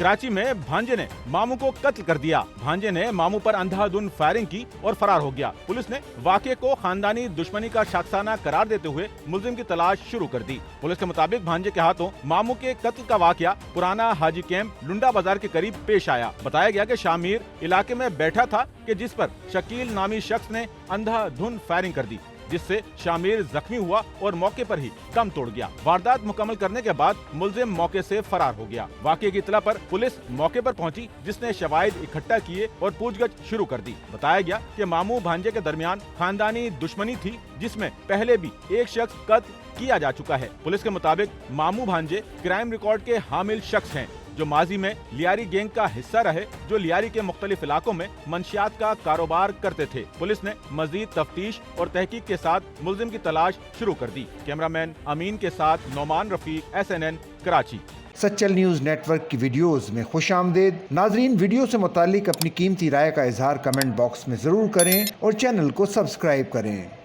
कराची में भांजे ने मामू को कत्ल कर दिया। भांजे ने मामू पर अंधाधुंध फायरिंग की और फरार हो गया। पुलिस ने वाक़े को खानदानी दुश्मनी का शाखसाना करार देते हुए मुलजिम की तलाश शुरू कर दी। पुलिस के मुताबिक भांजे के हाथों मामू के कत्ल का वाक़या पुराना हाजी कैंप लुंडा बाजार के करीब पेश आया। बताया गया कि शामिर इलाके में बैठा था कि जिस पर शकील नामी शख्स ने अंधाधुंध फायरिंग कर दी, जिससे शामिर जख्मी हुआ और मौके पर ही दम तोड़ गया। वारदात मुकम्मल करने के बाद मुलजिम मौके से फरार हो गया। वाक़े की इत्तला पर पुलिस मौके पर पहुंची, जिसने शवाहिद इकट्ठा किए और पूछगछ शुरू कर दी। बताया गया कि मामू भांजे के दरमियान खानदानी दुश्मनी थी, जिसमें पहले भी एक शख्स कत्ल किया जा चुका है। पुलिस के मुताबिक मामू भांजे क्राइम रिकॉर्ड के हामिल शख्स हैं, जो माजी में लियारी गैंग का हिस्सा रहे, जो लियारी के मुख्तलिफ इलाकों में मंशियात का कारोबार करते थे। पुलिस ने मजीद तफ्तीश और तहकीक के साथ मुलजिम की तलाश शुरू कर दी। कैमरामैन अमीन के साथ Nauman Rafiq, SNN Karachi. Sachal news network की वीडियोस में खुशामदीद। नाजरीन, वीडियो से मुतालिक अपनी कीमती राय का इजहार कमेंट बॉक्स में ज़रूर करें और चैनल को सब्सक्राइब करें।